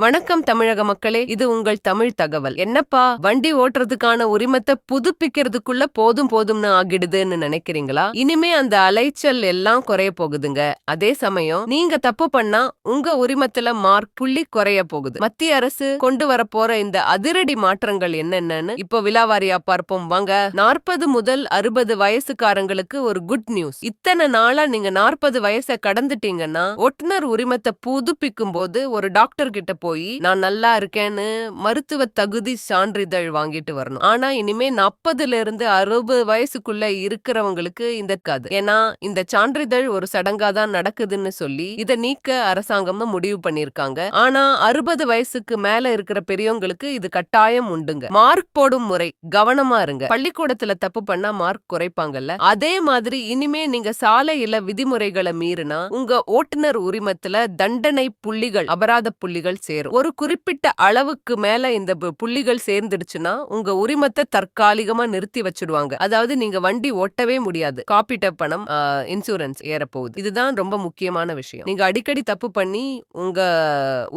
வணக்கம் தமிழக மக்களே, இது உங்கள் தமிழ் தகவல். என்னப்பா வண்டி ஓட்டுறதுக்கான உரிமத்தை புதுப்பிக்கிறதுக்குள்ள போதும் போதும்னு ஆகிடுதுன்னு நினைக்கிறீங்களா? இனிமே அந்த அலைச்சல் எல்லாம் குறைய போகுதுங்க. அதே சமயம் நீங்க தப்பு பண்ணா உங்க உரிமத்துல மார்க் புள்ளி குறைய போகுது. மத்திய அரசு கொண்டு வரப்போற இந்த அதிரடி மாற்றங்கள் என்னென்னு இப்போ விலாவாரியா பார்ப்போம் வாங்க. 40 முதல் 60 வயசுக்காரங்களுக்கு ஒரு குட் நியூஸ். இத்தனை நாளா நீங்க 40 வயசை கடந்துட்டீங்கன்னா ஓட்டுநர் உரிமத்தை புதுப்பிக்கும் போது ஒரு டாக்டர் கிட்ட போய் நான் நல்லா இருக்கேன்னு மருத்துவ தகுதி சான்றிதழ் வாங்கிட்டு வரணும். ஆனா இனிமே 40ல இருந்து 60 வயசுக்குள்ள இருக்கிறவங்களுக்கு இந்த இருக்காது. ஏன்னா இந்த சான்றிதழ் ஒரு சடங்கா தான் நடக்குதுன்னு சொல்லி இதை நீக்க அரசாங்கமும் முடிவு பண்ணிருக்காங்க. ஆனா 60 வயசுக்கு மேல இருக்கிற பெரியவங்களுக்கு இது கட்டாயம் உண்டுங்க. மார்க் போடும் முறை கவனமா இருங்க. பள்ளிக்கூடத்துல தப்பு பண்ணா மார்க் குறைப்பாங்கல்ல, அதே மாதிரி இனிமே நீங்க சாலையில விதிமுறைகளை மீறினா உங்க ஓட்டுநர் உரிமத்துல தண்டனை புள்ளிகள், அபராத புள்ளிகள் சேரும். ஒரு குறிப்பிட்ட அளவுக்கு மேல இந்த புள்ளிகள் சேர்ந்துடுச்சுன்னா உங்க உரிமத்தை தற்காலிகமா நிறுத்தி வச்சிடுவாங்க. அதாவது நீங்க வண்டி ஓட்டவே முடியாது. காப்பீட்ட பணம், இன்சூரன்ஸ் ஏறப்போகுது. இதுதான் ரொம்ப முக்கியமான விஷயம். நீங்க அடிக்கடி தப்பு பண்ணி உங்க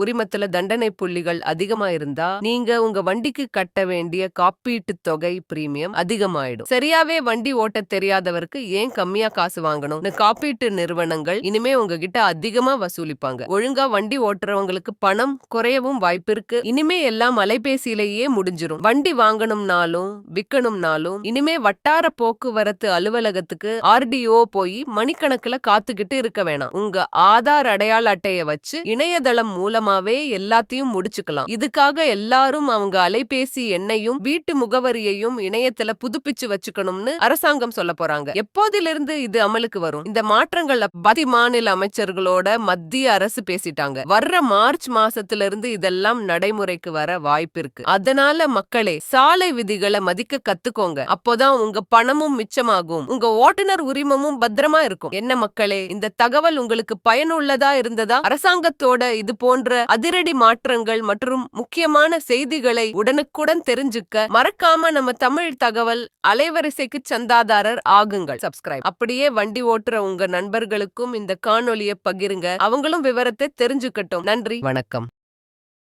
உரிமத்துல தண்டனை புள்ளிகள் அதிகமா இருந்தா நீங்க உங்க வண்டிக்கு கட்ட வேண்டிய காப்பீட்டு தொகை பிரீமியம் அதிகமாயிடும். சரியாவே வண்டி ஓட்ட தெரியாதவருக்கு ஏன் கம்மியா காசு வாங்கணும்? காப்பீட்டு நிறுவனங்கள் இனிமே உங்ககிட்ட அதிகமா வசூலிப்பாங்க. ஒழுங்கா வண்டி ஓட்டுறவங்களுக்கு பணம் குறையவும் வாய்ப்பு இருக்கு. இனிமே எல்லாம் அலைபேசியிலேயே முடிஞ்சிரும். வண்டி வாங்கணும்னாலும் விற்கணும்னாலும் இனிமே வட்டார போக்குவரத்து அலுவலகத்துக்கு RDO போய் மணிக்கணக்குல காத்துக்கிட்டு இருக்க வேணாம். உங்க ஆதார் அடையாள அட்டையை வச்சு இணையதளம் மூலமாவே எல்லாத்தையும் முடிச்சுக்கலாம். இதுக்காக எல்லாரும் அவங்க அலைபேசி எண்ணையும் வீட்டு முகவரியையும் இணையத்துல புதுப்பிச்சு வச்சுக்கணும்னு அரசாங்கம் சொல்ல போறாங்க. எப்போதிலிருந்து இது அமலுக்கு வரும்? இந்த மாற்றங்கள்ல மாநில அமைச்சர்களோட மத்திய அரசு பேசிட்டாங்க. வர்ற மார்ச் மாசத்துல இருந்து இதெல்லாம் நடைமுறைக்கு வர வாய்ப்பு இருக்கு. அதனால மக்களே, சாலை விதிகளை மதிக்க கத்துக்கோங்க. அப்போதான் உங்க பணமும் மிச்சமாகும், உங்க ஓட்டுநர் உரிமமும் பத்திரமா இருக்கும். என்ன மக்களே, இந்த தகவல் உங்களுக்கு பயனுள்ளதா இருந்ததா? அரசாங்கத்தோட இது போன்ற அதிரடி மாற்றங்கள் மற்றும் முக்கியமான செய்திகளை உடனுக்குடன் தெரிஞ்சுக்க மறக்காம நம்ம தமிழ் தகவல் அலைவரிசைக்கு சந்தாதாரர் ஆகுங்கள். சப்ஸ்கிரைப். அப்படியே வண்டி ஓட்டுற உங்க நண்பர்களுக்கும் இந்த காணொலியை பகிருங்க. அவங்களும் விவரத்தை தெரிஞ்சுக்கட்டும். நன்றி, வணக்கம்.